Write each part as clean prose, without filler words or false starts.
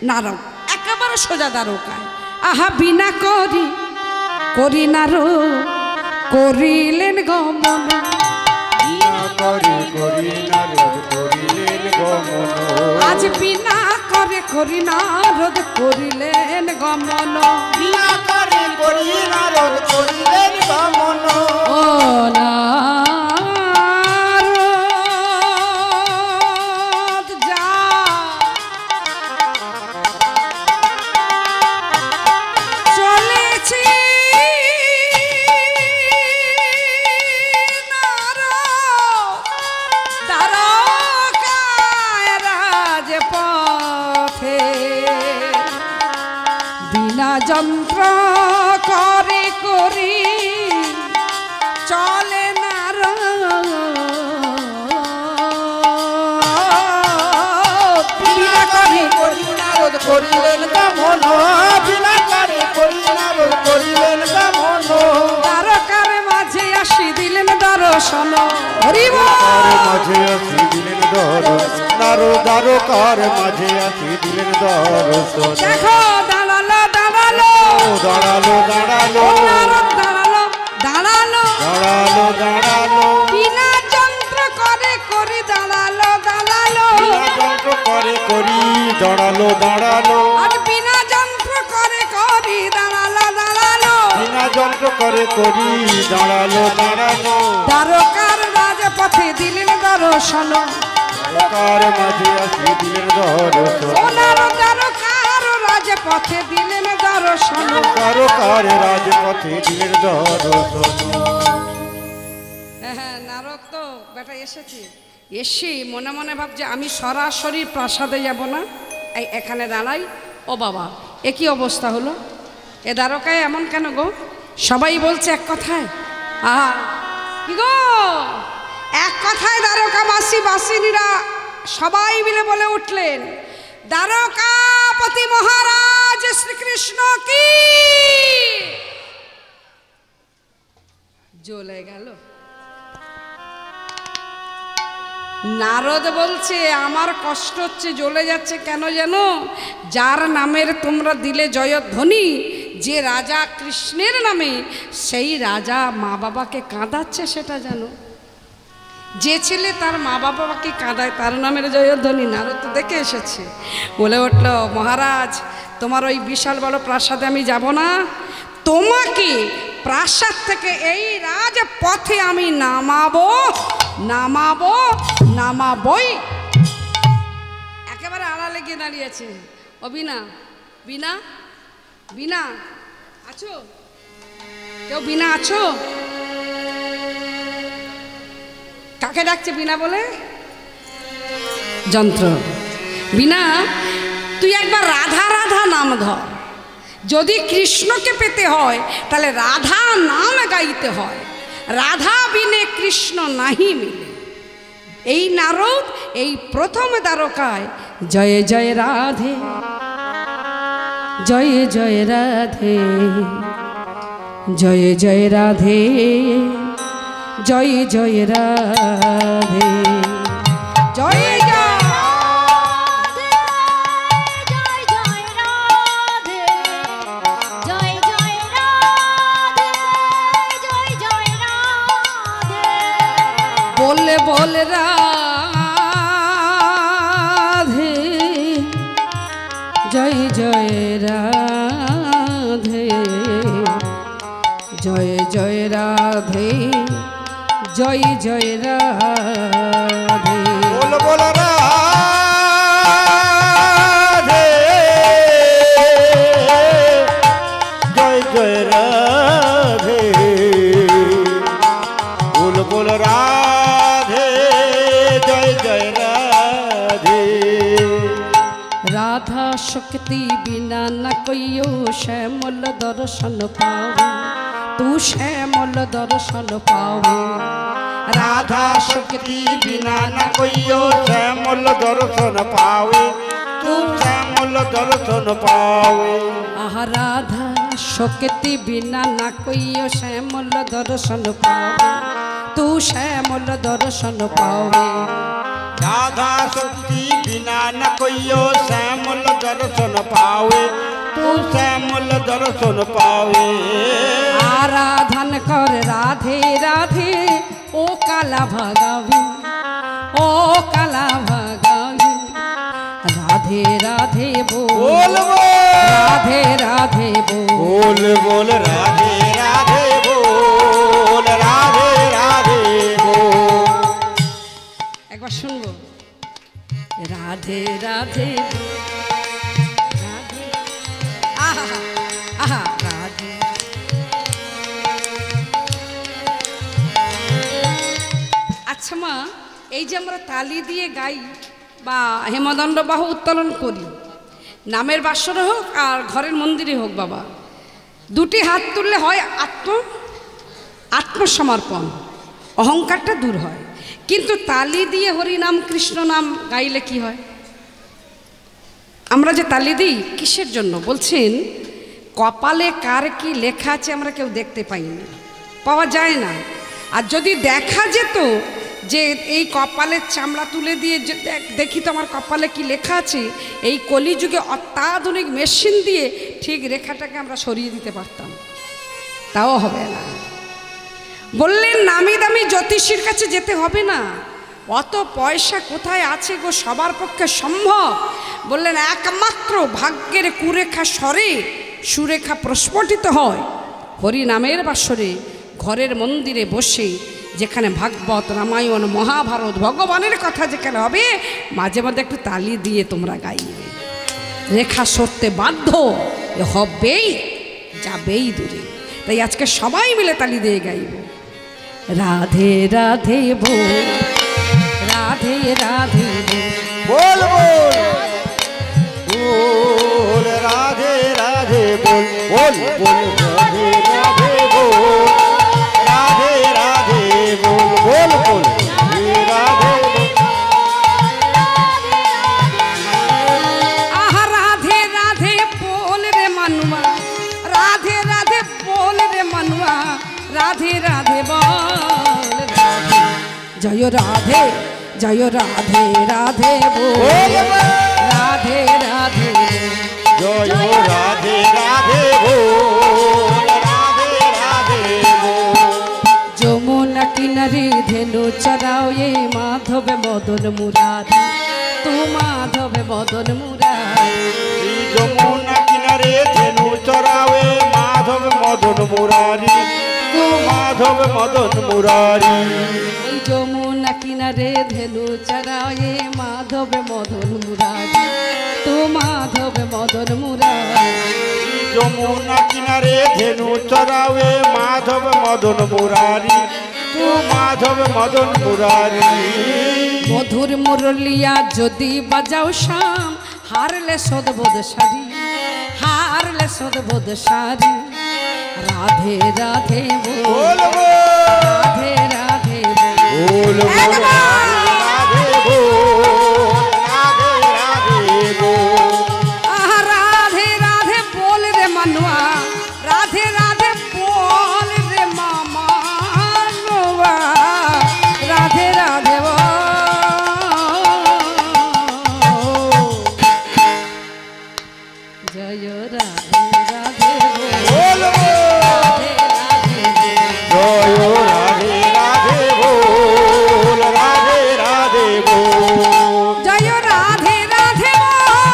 নারদ একেবারে সোজা দ্বারকায়। আহা বিনা করি নারদ করিলেন গমন। আজ বিনা করি নারদ করিলেন গমন। ও নারদ যা চলেছি যন্ত্র করে করি চলে নারদ। বিনা করি নারদ করিলেন গমন। বিনা করি নারদ করিলেন গমন। দ্বারকার মাঝে আসি দিলেন দর্শন। মাঝে আসি দিলেন দর্শন। নারদ দ্বারকার মাঝে আসি দিলেন দর্শন। দেখো দাঁড়ালো দাঁড়ালো দাঁড়ালো নারদ দাঁড়ালো বিনা যন্ত্র করে করি দাঁড়ালো যন্ত্র করে করি দাঁড়ালো আর বিনা যন্ত্র করে করি দাঁড়ালো বিনা যন্ত্র করে করি দাঁড়ালো দ্বারকার রাজপথে দিলেন দর্শন। দ্বারকার মাঝে আসি দিলেন দর্শন। ও নারদ দ্বারকার রাজপথে দিলেন দর্শন। দ্বারকার রাজপথে দিলেন দর্শন। হ্যাঁ নারদ তো বেটা এসে মনে মনে ভাবছে আমি সরাসরি প্রাসাদে যাব না, এই এখানে দাঁড়াই। ও বাবা এ কি অবস্থা হলো, এ দ্বারকায় এমন কেন গো? সবাই বলছে এক কথায় আহা কি গো, এক কথায় দ্বারকাবাসী বাসিনীরা সবাই মিলে বলে উঠলেন দ্বারকাপতি মহারাজ শ্রীকৃষ্ণ কি। জ্বলে গেল। নারদ বলছে আমার কষ্ট হচ্ছে, জ্বলে যাচ্ছে কেন জানো? যার নামের তোমরা দিলে জয়ধ্বনি, যে রাজা কৃষ্ণের নামে, সেই রাজা মা বাবাকে কাঁদাচ্ছে সেটা জানো? যে ছেলে তার মা বাবাকে কাঁদায় তার নামের জয়ধ্বনি। নারদ তো দেখে এসেছে, বলে উঠল মহারাজ তোমার ওই বিশাল বড় প্রাসাদে আমি যাব না, তোমাকে প্রাসাদ থেকে এই রাজপথে আমি নামাবোই। একেবারে আড়ালে গিয়ে দাঁড়িয়েছে। ও বিনা বিনা বিনা আছো? কেউ বিনা আছো? কাকে ডাকছে বিনা বলে? যন্ত্র। বিনা তুই একবার রাধা রাধা নাম ধর। যদি কৃষ্ণকে পেতে হয় তাহলে রাধা নাম গাইতে হয়, রাধা বিনে কৃষ্ণ নাহি মিলে। এই নারদ এই প্রথম দ্বারকায় জয় জয় রাধে জয় জয় রাধে জয় জয় রাধে জয় জয় রাধে জয় बोले बोल राधे जय जय राधे जय जय राधे जय जय राधे बोल बोल राधे जय जय राधे बोल बोल राधे जय जय राधे। राधा शक्ति बिना न कोइयो श्यामल दर्शन पावे, तू श्यामल दर्शन पावे। राधा शक्ति बिना न कोइयो श्यामल दर्शन पावे, तू श्यामल दर्शन पावे। आह राधा शक्ति बिना न कोइयो श्यामल दर्शन पावे, तू श्यामल दर्शन पावे। राधा शक्ति बिना न कोइयो श्यामल दर्शन पावे तू श्यामल दर्शन पावे। आराधन कर राधे राधे ओ काला भगावी ओ काला भगावी राधे राधे बोल राधे राधे बोल बोल राधे राधे बोल राधे राधे बोल। एक बार सुनबो राधे राधे राधे आहा आहा राधे। আচ্ছা মা, এই যে আমরা তালি দিয়ে গাই বা হেমদণ্ড বাহু উত্তোলন করি, নামের বাসরে হোক আর ঘরের মন্দিরে হোক বাবা, দুটি হাত তুললে হয় আত্মসমর্পণ, অহংকারটা দূর হয়। কিন্তু তালি দিয়ে হরি নাম কৃষ্ণ নাম গাইলে কি হয়? আমরা যে তালি দিই কিসের জন্য বলছেন? কপালে কার কি লেখা আছে আমরা কেউ দেখতে পাইনি, পাওয়া যায় না। আর যদি দেখা যেত যে এই কপালের চামড়া তুলে দিয়ে দেখি তো আমার কপালে কি লেখা আছে, এই কলিযুগে অত্যাধুনিক মেশিন দিয়ে ঠিক রেখাটাকে আমরা সরিয়ে দিতে পারতাম, তাও হবে না। বললেন নামি দামি জ্যোতিষীর কাছে যেতে হবে না, অত পয়সা কোথায় আছে গো সবার পক্ষে সম্ভব? বললেন একমাত্র ভাগ্যের কুরেখা স্বরে সুরেখা প্রস্ফুটিত হয় হরি নামের বাসরে ঘরের মন্দিরে বসে, যেখানে ভাগবত রামায়ণ মহাভারত ভগবানের কথা যেখানে হবে, মাঝে মাঝে একটু তালি দিয়ে তোমরা গাইবে, রেখা সরতে বাধ্য, হবেই, যাবেই দূরে। তাই আজকে সবাই মিলে তালি দিয়ে গাইব রাধে রাধে বল রাধে রাধে बोल बोल बोल राधे राधे बोल बोल बोल राधे राधे बोल राधे राधे बोल बोल बोल राधे। आहा राधे राधे बोल रे मनुआ, राधे राधे बोल रे मनुआ, राधे राधे बोल जय राधे जय राधे राधे बोल राधे राधे जय राधे राधे बोल राधे राधे बोल। যমুনা কিনারে ধেনু চরাও এ মাধব মদন মুরারি, তু মাধব মদন মুরারি। যমুনা কিনারে ধেনু চরাবে মাধব মদন মুরারি তু মাধব মদন মুরারি। এই যমুনা কিনারে ধেনু চরাও এ মাধব মদন মুরারি, তু মাধব মদন মুরারি। যমুনা কিনারে ধেনু চরাবে মাধব মদন মুরারি তু মাধব মদন মুরারি। মধুর মুরলিয়া যদি বাজাও শাম, হারলে সদবোধ সারি, হারলে সদবোধ সারি। রাধে রাধে बोल बोल बोल রাধে রাধে बोल बोल राधे बोल राधे राधे बोल। आहा राधे राधे बोल रे मनुआ, राधे राधे बोल रे मामा, राधे राधे बोल जय राधे राधे बोल बोल जय राधे राधे बोल राधे राधे बोल जय राधे राधे बोल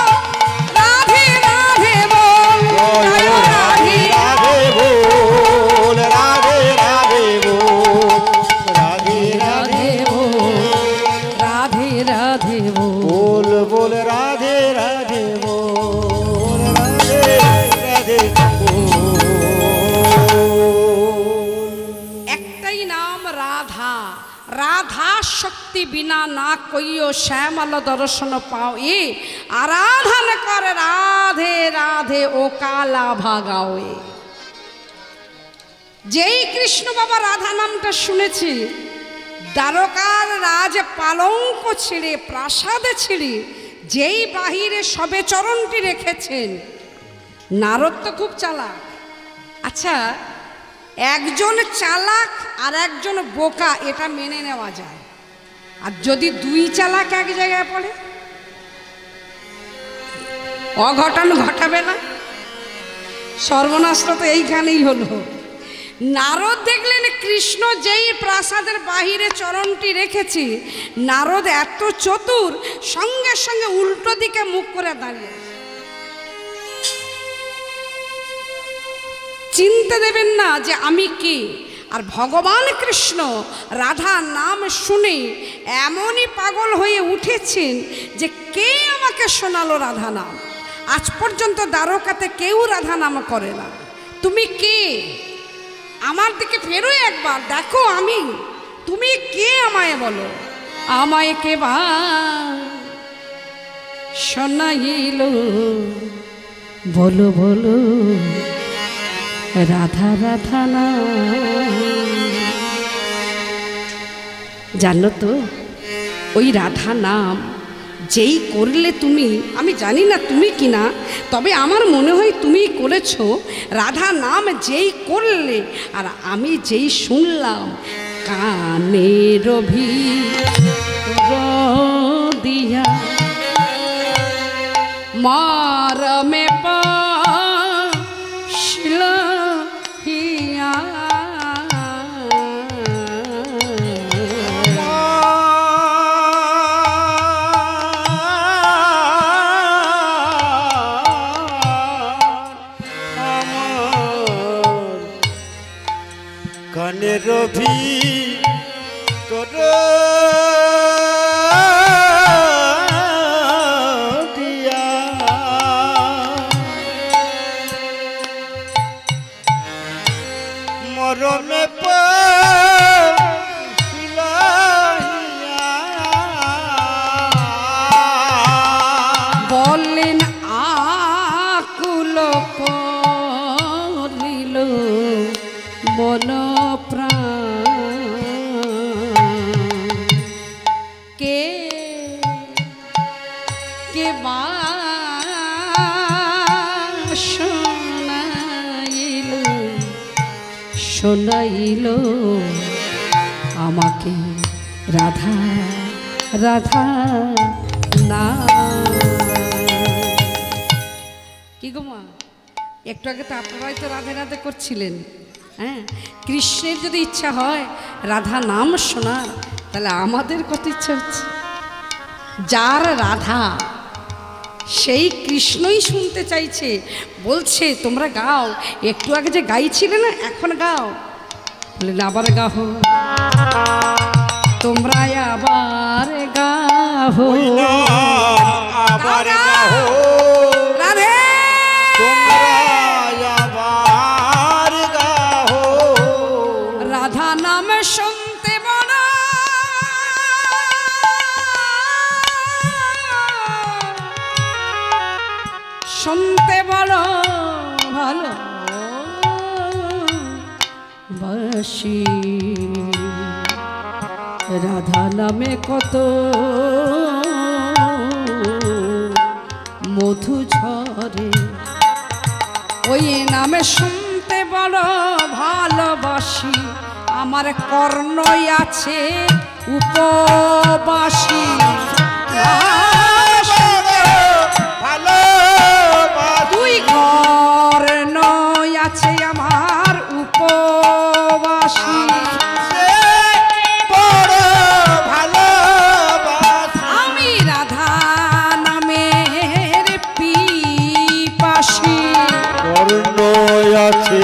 राधे राधे बोल राधे राधे राधे राधे बोल बोल बोल राधे राधे बोल राधे राधे बोल। একটাই নাম রাধা, রাধা শক্তি বিনা না কইও শ্যামল দর্শন পাও, এ আরাধন কর রাধে রাধে ও কালা ভাগাও। যেই কৃষ্ণ বাবা রাধা নামটা শুনেছি, দ্বারকার রাজ পালঙ্ক ছিঁড়ে প্রাসাদে ছিঁড়ে যেই বাহিরে সবে চরণটি রেখেছেন, নারদ তো খুব চালাক। আচ্ছা, একজন চালাক আর একজন বোকা এটা মেনে নেওয়া যায়, আর যদি দুই চালাক এক জায়গায় পড়ে, অঘটন ঘটাবে না? সর্বনাশটা তো এইখানেই হলো। নারদ দেখলেন কৃষ্ণ যেই প্রাসাদের বাহিরে চরণটি রেখেছে, নারদ এত চতুর, সঙ্গে সঙ্গে উল্টো দিকে মুখ করে দাঁড়িয়ে। চিনতে দেবেন না যে আমি কে। আর ভগবান কৃষ্ণ রাধা নাম শুনে এমনই পাগল হয়ে উঠেছেন যে কে আমাকে শোনালো রাধা নাম। আজ পর্যন্ত দ্বারকাতে কেউ রাধা নাম করে না। তুমি কে? আমার দিকে ফেরো একবার, দেখো আমি, তুমি কে আমায় বলো। আমায় কে বা শোনাইল, বলো বলো রাধা রাধা না। জানো তো ওই রাধা নাম যেই করলে তুমি, আমি জানি না তুমি কিনা, তবে আমার মনে হয় তুমি করেছো। রাধা নাম যেই করলে আর আমি যেই শুনলাম, কানের দিয়া মারমে পাশিল হিয়া। কানের ভিতর দিয়া মরমে পাশিলা হিয়া। বললেন আকুল করিল মন প্রাণ, কে কে বা শোনাইল, শোনাইল আমাকে রাধা রাধা না। কি গো মা, একটু আগে তো আপনারাই তো রাধে রাধে করছিলেন। হ্যাঁ, কৃষ্ণের যদি ইচ্ছা হয় রাধা নাম শোনার, তাহলে আমাদের কত ইচ্ছা হচ্ছে। যার রাধা সেই কৃষ্ণই শুনতে চাইছে, বলছে তোমরা গাও। একটু আগে যে গাইছিলে না, এখন গাও। বললেন আবার গাও, তোমরা আবার গাও, আবার গাও রাধে। রাধা নাম শুনতে বড় শুনতে বড় ভালো বাসি। রাধা নামে কত মধু ঝরে, ওই নামে শুনতে বড় ভালোবাসি। আমার কর্ণই আছে উপবাসী, দুই কর্ণই আছে আমার উপবাসী। আমি রাধা নামের পিপাসী, আছে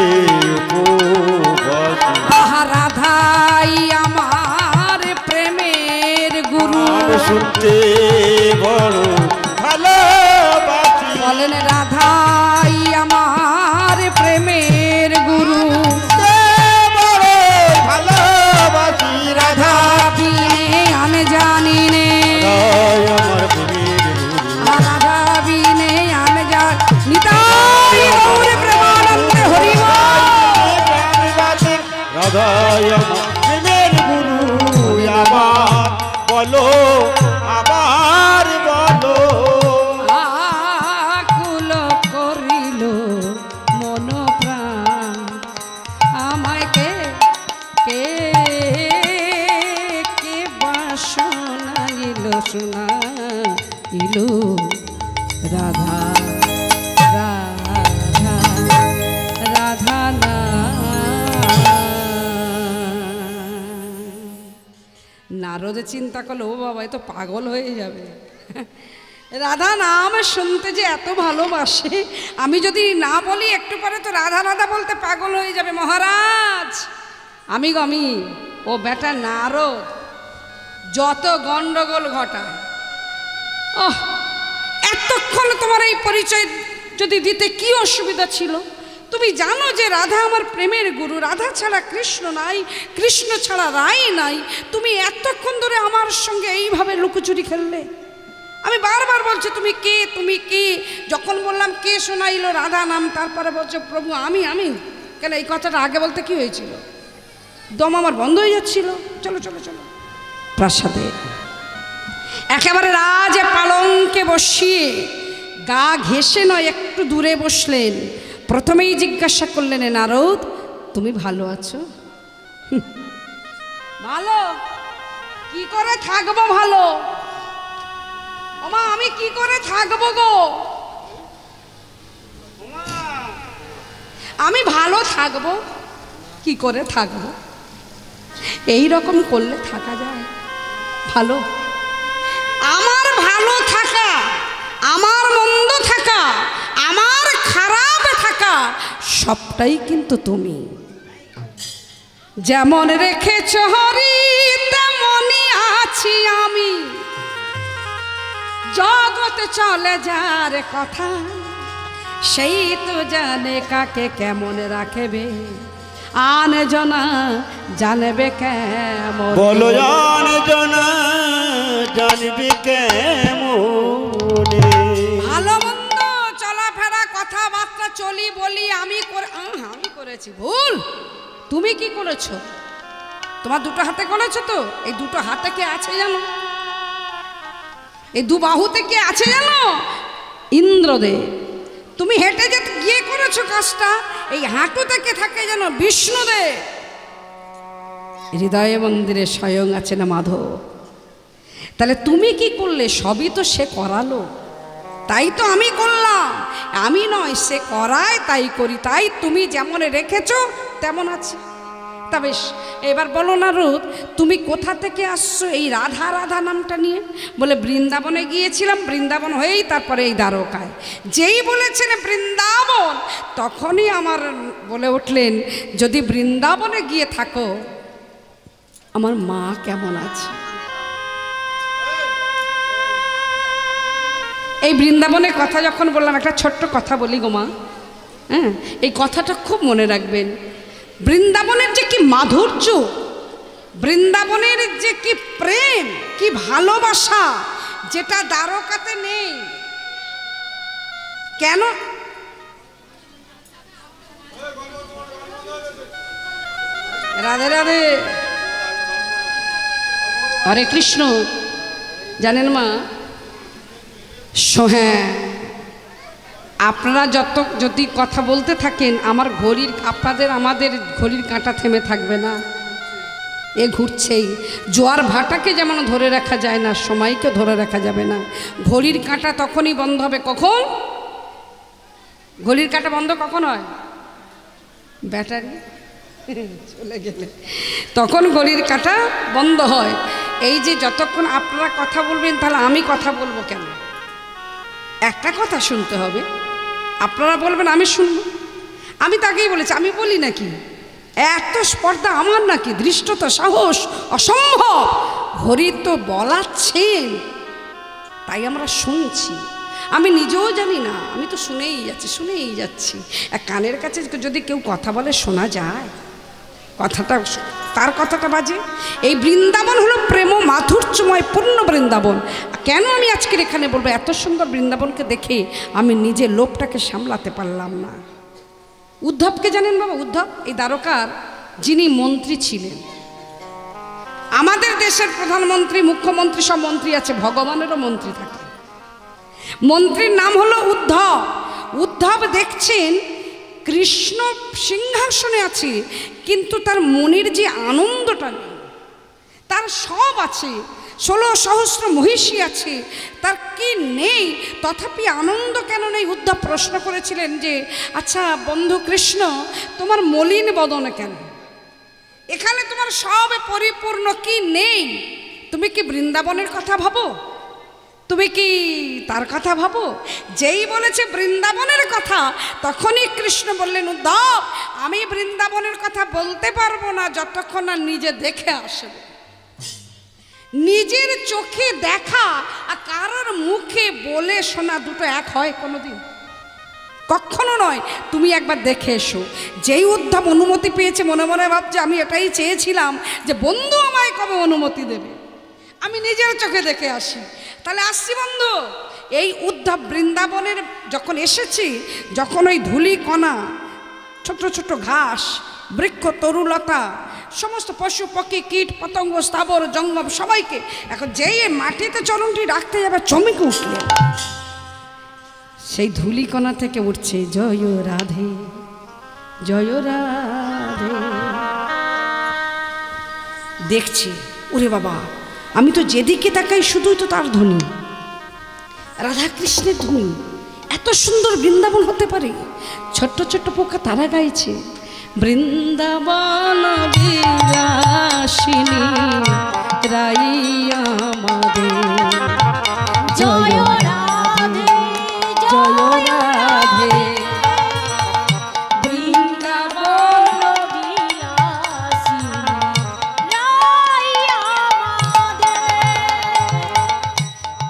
রাধাই আমার প্রেমের গুরু। শুনতে বড় ভালোবাসি। বলেন রাধাই আমার প্রেমের গুরু, বড় ভালোবাসি। রাধা বিনে আমি জানি নে, আমার প্রেমের রাধা বিনে আমি জানি। নিতাই গৌর প্রেমানন্দে হরি বল। রাধা আমার প্রেমের গুরু। আবার বলো, আবার বলো। আকুল করিল মন প্রাণ, আমায় কে কে কে বাসনাইল, শোনাইল রাধা। নারদে চিন্তা করলো, ও বাবা এ তো পাগল হয়ে যাবে, রাধা নাম শুনতে যে এত ভালোবাসে, আমি যদি না বলি একটু পরে তো রাধা রাধা বলতে পাগল হয়ে যাবে। মহারাজ আমি ও বেটা নারদ যত গন্ডগোল ঘটায়, এতক্ষণ তোমার এই পরিচয় যদি দিতে কি অসুবিধা ছিল? তুমি জানো যে রাধা আমার প্রেমের গুরু, রাধা ছাড়া কৃষ্ণ নাই, কৃষ্ণ ছাড়া রাই নাই, তুমি এতক্ষণ ধরে আমার সঙ্গে এইভাবে লুকোচুরি খেললে। আমি বারবার বলছি তুমি কে, তুমি কে। যখন বললাম কে শোনাইলো রাধা নাম, তারপরে বলছে প্রভু আমি। কেন এই কথাটা আগে বলতে কি হয়েছিল? দম আমার বন্ধ হয়ে যাচ্ছিল। চলো চলো চলো প্রাসাদে একেবারে রাজ পালঙ্কে বসিয়ে গা ঘেঁষে নয় একটু দূরে বসলেন। প্রথমেই জিজ্ঞাসা করলেন, নারদ তুমি ভালো আছো? ভালো কি করে থাকবো? ভালো ওমা আমি কি করে থাকবো গো? আমি ভালো থাকবো কি করে থাকবো? এই রকম করলে থাকা যায় ভালো? আমার ভালো থাকা, আমার মন্দ থাকা, আমার খারাপ থাকা সবটাই কিন্তু তুমি। যেমন রেখেছ হরি তেমনই আছি আমি, জগতে চলে যার কথা সেই তো জানে কাকে কেমন রাখবে, আন জনা জানবে কেমন। বলো আন জনা জানবে কেমন। ভালো মন্দ চলাফেরা কথাবার্তা চলি বলি আমি করেছি ভুল। তুমি কি করেছো? তোমার দুটো হাতে করেছো তো? এই দুটো হাতে কে আছে জানো? এই দু বাহুতে কে আছে জানো? ইন্দ্রদেব। তুমি হেঁটে যে গিয়ে করেছো কাজটা, এই হাঁটুতে কে থাকে জানো? বিষ্ণুদেব। হৃদয় মন্দিরে স্বয়ং আছে না মাধব। তাহলে তুমি কি করলে? সবই তো সে করালো, তাই তো আমি করলাম। আমি নয়, সে করায় তাই করি। তাই তুমি যেমন রেখেছো তেমন আছে। তা বেশ, এবার বলো নারদ তুমি কোথা থেকে আসছো এই রাধা রাধা নামটা নিয়ে? বলে বৃন্দাবনে গিয়েছিলাম, বৃন্দাবন হয়েই তারপরে এই দ্বারকায়। যেই বলেছেন বৃন্দাবন, তখনই আমার বলে উঠলেন, যদি বৃন্দাবনে গিয়ে থাকো আমার মা কেমন আছে? এই বৃন্দাবনের কথা যখন বললাম, একটা ছোট্ট কথা বলি গো মা, হ্যাঁ এই কথাটা খুব মনে রাখবেন। বৃন্দাবনের যে কি মাধুর্য, বৃন্দাবনের যে কি প্রেম, কি ভালোবাসা, যেটা দ্বারকাতে নেই। কেন? রাধে রাধে, হরে কৃষ্ণ। জানেন মা, হ্যাঁ আপনারা যদি কথা বলতে থাকেন, আমার ঘড়ির আমাদের ঘড়ির কাঁটা থেমে থাকবে না, এ ঘুরছেই। জোয়ার ভাটাকে যেমন ধরে রাখা যায় না, সময়কে ধরে রাখা যাবে না। ঘড়ির কাঁটা তখনই বন্ধ হবে কখন? ঘড়ির কাঁটা বন্ধ কখন হয়? ব্যাটারি চলে গেলে তখন ঘড়ির কাঁটা বন্ধ হয়। এই যে যতক্ষণ আপনারা কথা বলবেন, তাহলে আমি কথা বলবো কেন? একটা কথা শুনতে হবে, আপনারা বলবেন আমি শুনবো। আমি তাকেই বলেছি, আমি বলি নাকি? এত স্পর্ধা আমার নাকি? ধৃষ্টতা, সাহস অসম্ভব। হরি তো বলাচ্ছেন, তাই আমরা শুনছি। আমি নিজেও জানি না, আমি তো শুনেই যাচ্ছি। এক কানের কাছে যদি কেউ কথা বলে শোনা যায়, কথাটা তার কথাটা বাজে। এই বৃন্দাবন হলো প্রেম মাধুর্যময় পূর্ণ বৃন্দাবন। কেন আমি আজকের এখানে বলবো, এত সুন্দর বৃন্দাবনকে দেখে আমি নিজের লোভটাকে সামলাতে পারলাম না। উদ্ধবকে জানেন বাবা? উদ্ধব এই দ্বারকার যিনি মন্ত্রী ছিলেন। আমাদের দেশের প্রধানমন্ত্রী, মুখ্যমন্ত্রী, সব মন্ত্রী আছে, ভগবানেরও মন্ত্রী থাকে। মন্ত্রীর নাম হলো উদ্ধব। উদ্ধব দেখছেন কৃষ্ণ সিংহাসনে আছে, কিন্তু তার মনের যে আনন্দটা নেই। তার সব আছে, 16 সহস্র মহিষী আছে, তার কি নেই? তথাপি আনন্দ কেন নেই? উদ্ধব প্রশ্ন করেছিলেন যে, আচ্ছা বন্ধু কৃষ্ণ, তোমার মলিন বদন কেন? এখানে তোমার সব পরিপূর্ণ, কি নেই? তুমি কি বৃন্দাবনের কথা ভাবো? তুমি কি তার কথা ভাবো? যেই বলেছে বৃন্দাবনের কথা, তখনই কৃষ্ণ বললেন, উদ্ধব, আমি বৃন্দাবনের কথা বলতে পারবো না যতক্ষণ না নিজে দেখে আসবে। নিজের চোখে দেখা আর কারোর মুখে বলে শোনা দুটো এক হয় কোনোদিন? কখনো নয়। তুমি একবার দেখে এসো। যেই উদ্ধব অনুমতি পেয়েছে, মনে মনে ভাবছে আমি এটাই চেয়েছিলাম যে বন্ধু আমায় কবে অনুমতি দেবে, আমি নিজের চোখে দেখে আসি। তাহলে আসছি বন্ধু। এই উদ্ধব বৃন্দাবনের যখন এসেছি, যখন ওই ধুলি কণা, ছোট ছোট ঘাস, বৃক্ষ, তরুলতা, সমস্ত পশু পক্ষী, কীট পতঙ্গ, স্থাবর জঙ্গম সবাইকে এখন যেই মাটিতে চরণটি রাখতে যাবে, চমকে উঠলে সেই ধূলিকণা থেকে উঠছে জয় রাধে, জয় রাধে। দেখছি, ওরে বাবা, আমি তো যেদিকে তাকাই শুধুই তো তার ধ্বনি, রাধাকৃষ্ণের ধ্বনি। এত সুন্দর বৃন্দাবন হতে পারে? ছোট্ট ছোট্ট পোকা তারা গাইছে, বৃন্দাবন বিলাসিনী রাইয়া আমাদের, জয় রাধে, জয় রাধে, বৃন্দাবন বিলাসিনী রাইয়া আমাদের,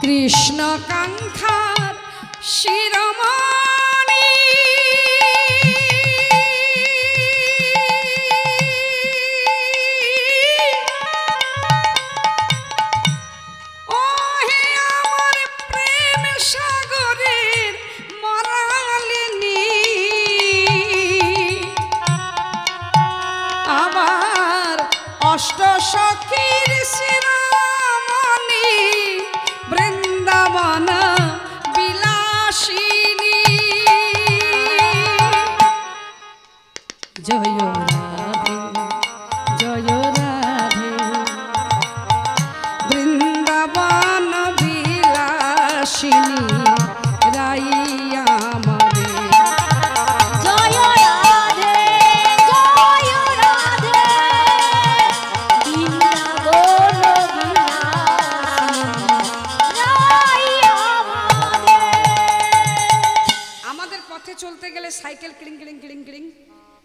কৃষ্ণ কাঙ্ক্ষার শিরোমণি, অষ্ট সখীর শিরোমণি, বৃন্দাবন বিলাসিনী, জয় রাধে, জয় রাধে, বৃন্দাবন বিলাসিনী রাইয়া আমাদের, জয় রাধে, জয় রাধে, চলতে গেলে সাইকেল ক্লিং ক্লিং ক্লিং ক্লিং,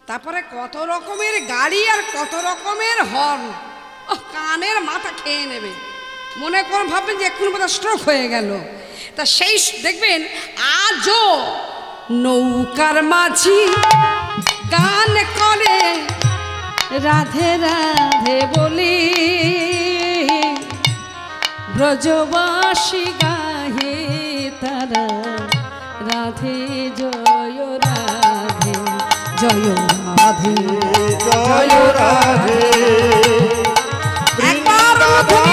তারপরে কত রকমের গাড়ি আর কত রকমের হর্ন, কানের মাথা খেয়ে নেবে। মনে করে ভাববেন যে এক্ষুনি বোধহয় স্ট্রোক হয়ে গেল। তা সেই দেখবেন আজও নৌকার মাঝি গান করে রাধে রাধে বলি, ব্রজবাসী গাহে তারা রাধে, জয় রাধে, জয় রাধে, জয় রাধে, বৃন্দাবন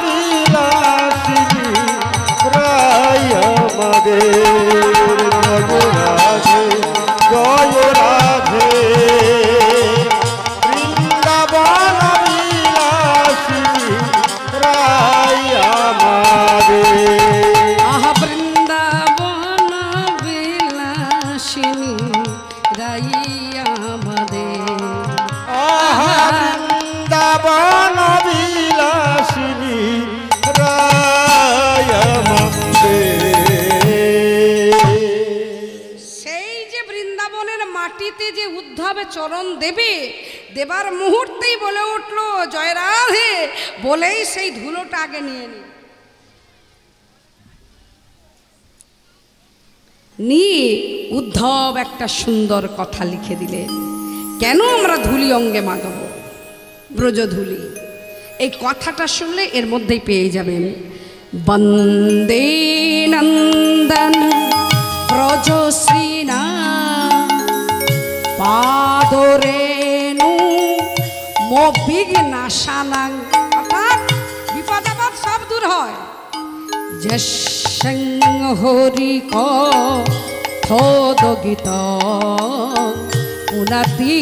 বিলাসিনী রাইয়া আমাদের, জয় রাধে, জয় রাধে, বৃন্দাবন বিলাসিনী রাইয়া আমাদের, আহা বৃন্দাবন বিলাসিনী রাইয়া আমাদের, আহা বৃন্দাবন বিলাসিনী রাইয়া আমাদের। সেই যে বৃন্দাবনের মাটিতে যে উদ্ধবে চরণ দেবে, দেবার মুহূর্তেই বলে উঠলো জয় রাধে, বলেই সেই ধুলোটা আগে নিয়ে নিয়ে উদ্ধব একটা সুন্দর কথা লিখে দিলেন। কেন আমরা ধুলি অঙ্গে মাগাবো? ব্রজধুলি। এই কথাটা শুনলে এর মধ্যেই পেয়ে যাবেন। বন্দে নন্দন ব্রজশ্রীনা পাদরেণু মোবিঘ্নাশানাং, অর্থাৎ বিপদ আপদ সব দূর হয়। যশং হরি কথোদগীত পুনাতি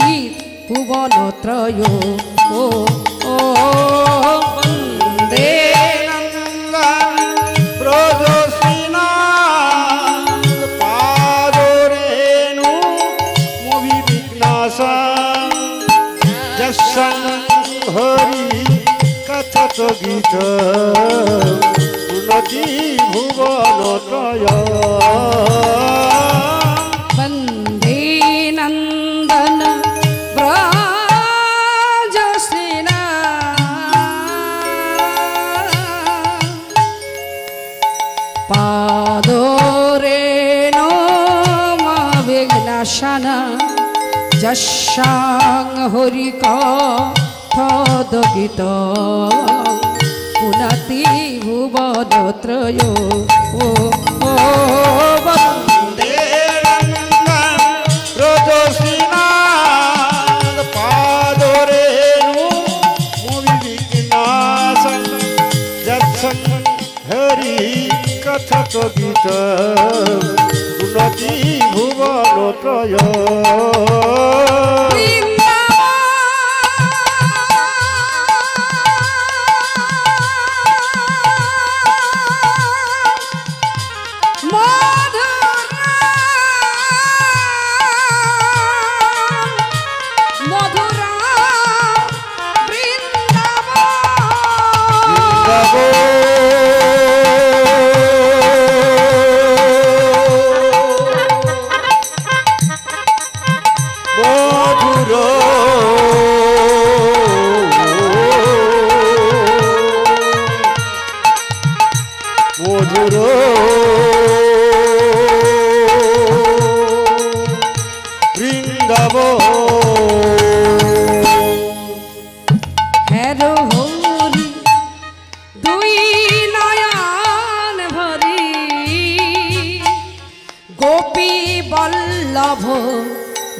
ভুবনত্রয়, ও বন্দে নন্দন ব্রজশ্রীনা পাদরেণু মোবিঘ্নাশাং, যশং হরি কথোত গীত উন্নতি ভুবন ত্রয় বন্দে নন্দন ব্রজসেনা পাদরে নমা বিঘ্নাশনা যশাং হরি কথোদ্গীত পুনতি ভুবন ত্রয় ও বন্দে নন্দন ব্রজসেনাথ পাদরেণু বিঘ্নাশন যৎসং হরি কথক গীত উন্নতি ভুবন ত্রয়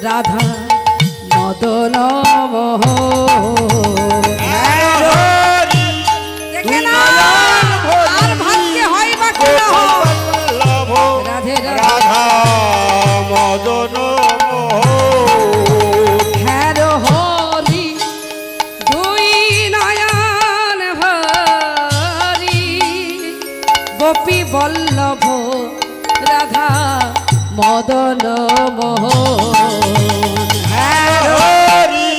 রাধা মদন আর ভাগ্যে হয় বা কি না রাধে রাধা মদন হ্যার হরি দুই নয়ন ভরি গোপী বল্লভ রাধা মদন মোহন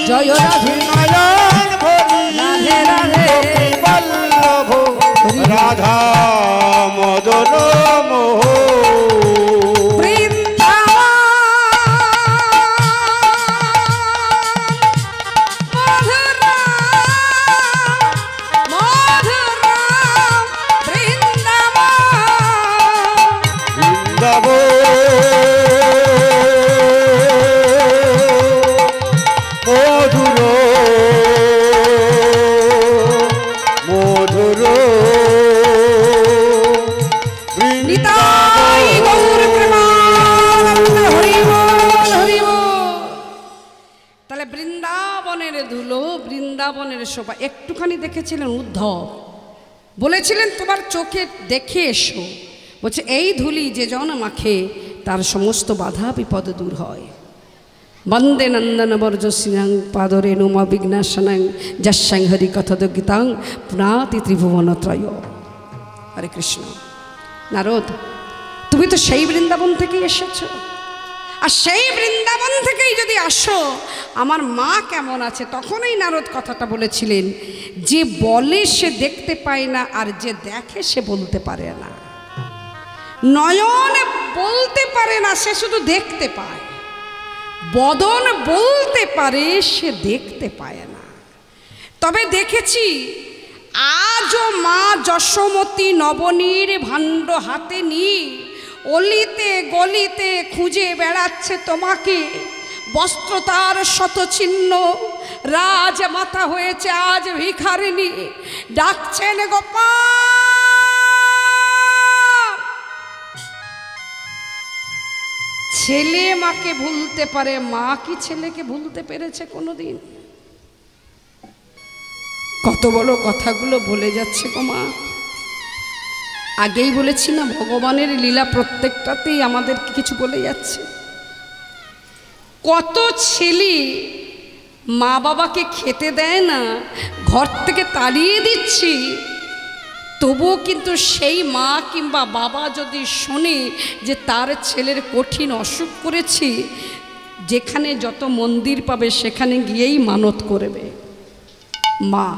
জয় রাধে নয়ন ভরি রাধে রাধে বল্লভ রাধা মদন মোহন বৃন্দাবনের শোভা একটুখানি দেখেছিলেন উদ্ধব বলেছিলেন তোমার চোখে দেখে এসো বলছে এই ধুলি যে জন মাখে তার সমস্ত বাধা বিপদ দূর হয় বন্দে নন্দন বর্জসিনাং পাদরে নুমা বিঘ্নাশনাং যশাং হরি কথোদ্গীতাং পুনাতি ত্রিভুবন ত্রয়। হরে কৃষ্ণ। নারদ তুমি তো সেই বৃন্দাবন থেকেই এসেছো আর সেই বৃন্দাবন থেকেই যদি আসো আমার মা কেমন আছে তখনই নারদ কথাটা বলেছিলেন যে বলে সে দেখতে পায় না আর যে দেখে সে বলতে পারে না নয়ন বলতে পারে না সে শুধু দেখতে পায় বদন বলতে পারে সে দেখতে পায় না তবে দেখেছি আজও মা যশোমতী নবনীর ভাণ্ড হাতে নিয়ে অলিতে গলিতে খুঁজে বেড়াচ্ছে তোমাকে বস্ত্র তার শতচিহ্ন রাজ মাথা হয়েছে আজ ভিখারিণী ডাকছেন গোপাল ছেলে মাকে ভুলতে পারে মা কি ছেলেকে ভুলতে পেরেছে কোনোদিন কত বড় কথাগুলো বলে যাচ্ছে গো মা আগেই বলেছি না ভগবানের লীলা প্রত্যেকটাতেই আমাদেরকে কিছু বলে যাচ্ছে কত ছেলে মা বাবাকে খেতে দেয় না ঘর থেকে তাড়িয়ে দিচ্ছি তবুও কিন্তু সেই মা কিংবা বাবা যদি শোনে যে তার ছেলের কঠিন অসুখ করেছি যেখানে যত মন্দির পাবে সেখানে গিয়েই মানত করবে মা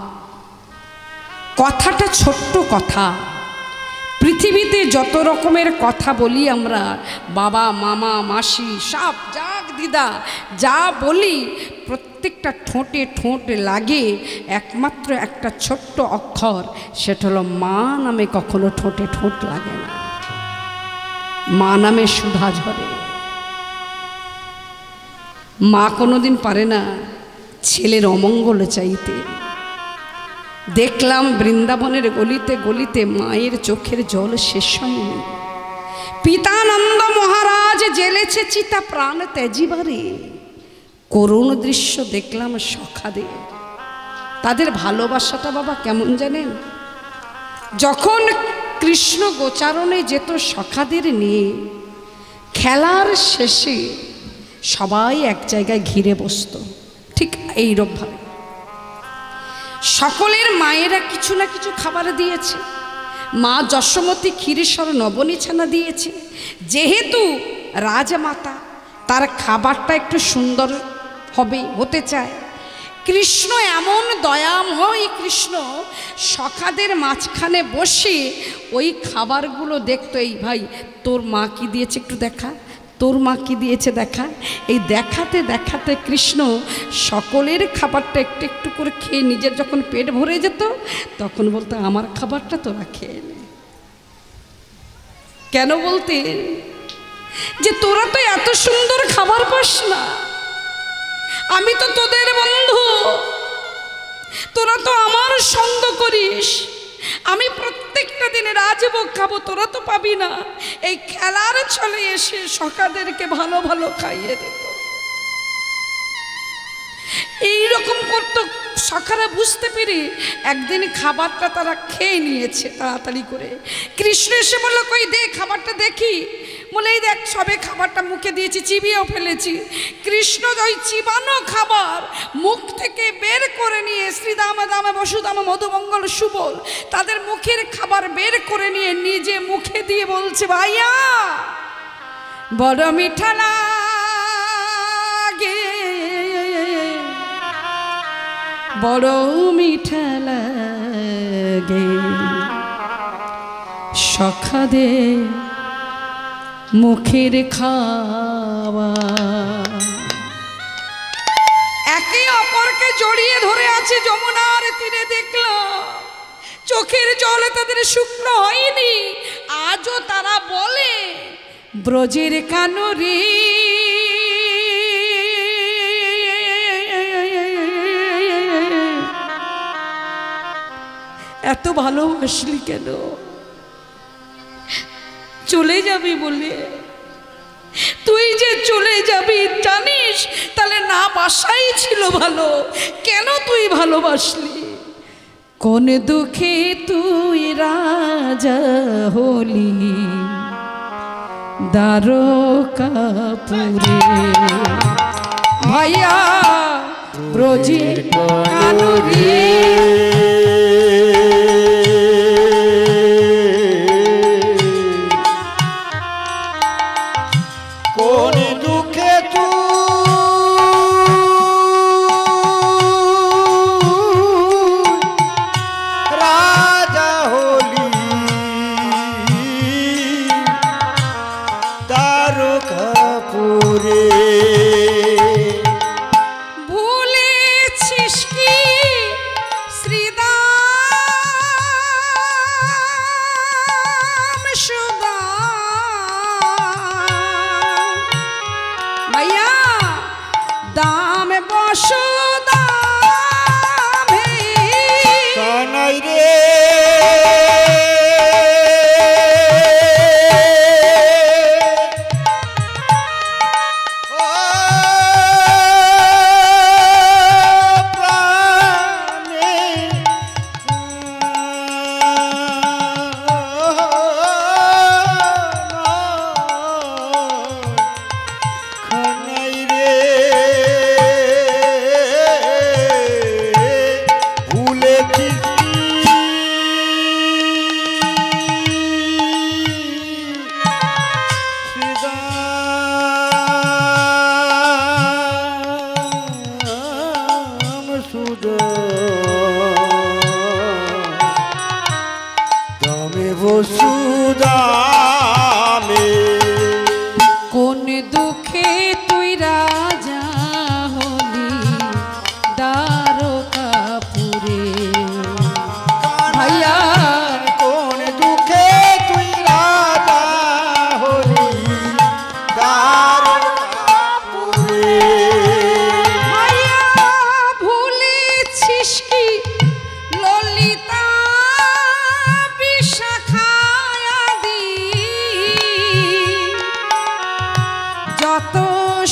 কথাটা ছোট্ট কথা। পৃথিবীতে যত রকমের কথা বলি আমরা, বাবা মামা মাসি সব যাক দিদা যা বলি, প্রত্যেকটা ঠোঁটে ঠোঁটে লাগে একমাত্র একটা ছোট্ট অক্ষর, সেটা হলো মা নামে কখনো ঠোঁটে ঠোঁট লাগে না। মা নামে সুধা ঝরে। মা কোনোদিন পারে না ছেলের অমঙ্গল চাইতে। দেখলাম বৃন্দাবনের গলিতে গলিতে মায়ের চোখের জল শেষ হয়নি। পিতানন্দ মহারাজ জেলেছে চিতা প্রাণ ত্যাজিবারে। করুণ দৃশ্য দেখলাম সখাদের। তাদের ভালোবাসাটা বাবা কেমন জানেন? যখন কৃষ্ণ গোচারণে যেত সখাদের নিয়ে, খেলার শেষে সবাই এক জায়গায় ঘিরে বসত, ঠিক এইরকমভাবে সকলের মায়েরা কিছু না কিছু খাবার দিয়েছে। মা যশোমতী ক্ষীরেশ্বর নবনী ছানা দিয়েছে। যেহেতু রাজমাতা, তার খাবারটা একটু সুন্দর হতে চায়। কৃষ্ণ এমন দয়াময়, কৃষ্ণ সখাদের মাঝখানে বসে ওই খাবারগুলো দেখতো। এই ভাই তোর মা কি দিয়েছে একটু দেখা, তোর মা কি দিয়েছে দেখা। এই দেখাতে দেখাতে কৃষ্ণ সকলের খাবারটা একটু একটু করে খেয়ে নিজের যখন পেট ভরে যেত, তখন বলতো আমার খাবারটা তোরা খেয়ে নে। কেন বলতে? যে তোরা তো এত সুন্দর খাবার পাস না, আমি তো তোদের বন্ধু, তোরা তো আমার সঙ্গ করিস, আমি প্রত্যেকটা দিনে রাজভোগ খাবো, তোরা তো পাবি না। এই খেলার ছলে এসে সখাদেরকে ভালো ভালো খাইয়ে দিত। এইরকম করতো। সখারা বুঝতে পেরে একদিন খাবারটা তারা খেয়ে নিয়েছে তাড়াতাড়ি করে। কৃষ্ণ এসে বললো কই দে খাবারটা দেখি। বলে এই দেখ সবে খাবারটা মুখে দিয়েছি, চিবিয়েও ফেলেছি। কৃষ্ণ ওই চিবানো খাবার মুখ থেকে বের করে নিয়ে শ্রীদাম দাম বসুদাম মধুমঙ্গল সুবল তাদের মুখের খাবার বের করে নিয়ে নিজে মুখে দিয়ে বলছে ভাইয়া বড় মিঠা লাগে, বড় মিঠা লাগে সখাদের মুখের খাওয়া। একে অপরকে জড়িয়ে ধরে আছে যমুনার তীরে। দেখলাম চোখের জলে তাদের শুকনো হয়নি। আজও তারা বলে ব্রজের কানরে এত ভালোবাসলি কেন? চলে যাবি বলে? তুই যে চলে যাবি জানিস, তাহলে না বাসাই ছিল ভালো, কেন তুই ভালোবাসলি? কোন দুঃখে তুই রাজা হলি দ্বারকাপুরে, ভাইয়া ব্রজের কানরে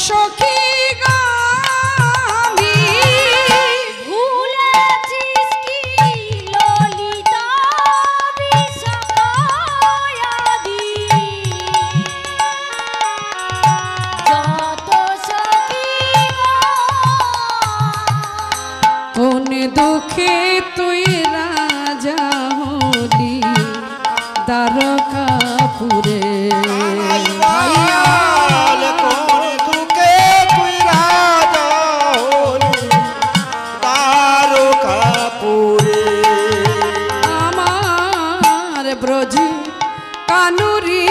সখী গামি ভুলেছিস কি ললিতা বিষয়াদি যত সখী কোন দুঃখে তুই রাজা হলি দ্বারকাপুরে বল কোন দুঃখে তুই রাজা হলি দ্বারকাপুরে আমার ব্রজ কানুরি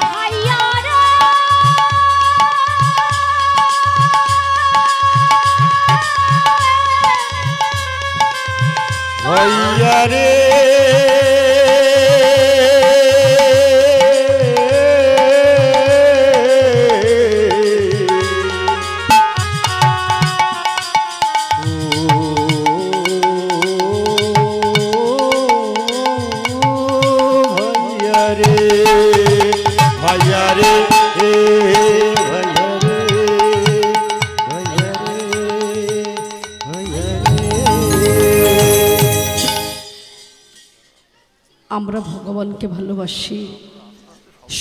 ভাইয়ারা ভাইয়া রে ভাইয়া রে ভাইয়া রে ভাইয়া রে ভাইয়া রে আমরা ভগবানকে ভালোবাসি।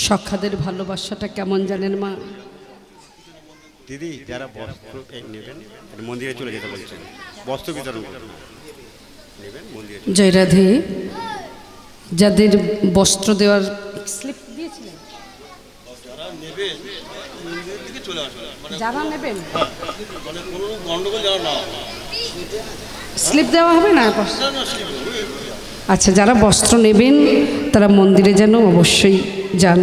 সখাদের ভালোবাসাটা কেমন জানেন মা? দিদি যারা বস্ত্র নেবেন মন্দিরে চলে যেতে বলছেন, বস্ত্র বিতরণ করবেন, নেবেন মন্দিরে। জয় রাধে। যাদের বস্ত্র দেওয়ার স্লিপ দিয়েছিলেন, যারা নেবেন মন্দিরের দিকে চলে আসবেন, যারা নেবেন মানে কোনো গন্ডগোল যারা না স্লিপ দেওয়া হবে না? আচ্ছা, যারা বস্ত্র নেবেন তারা মন্দিরে যেন অবশ্যই যান।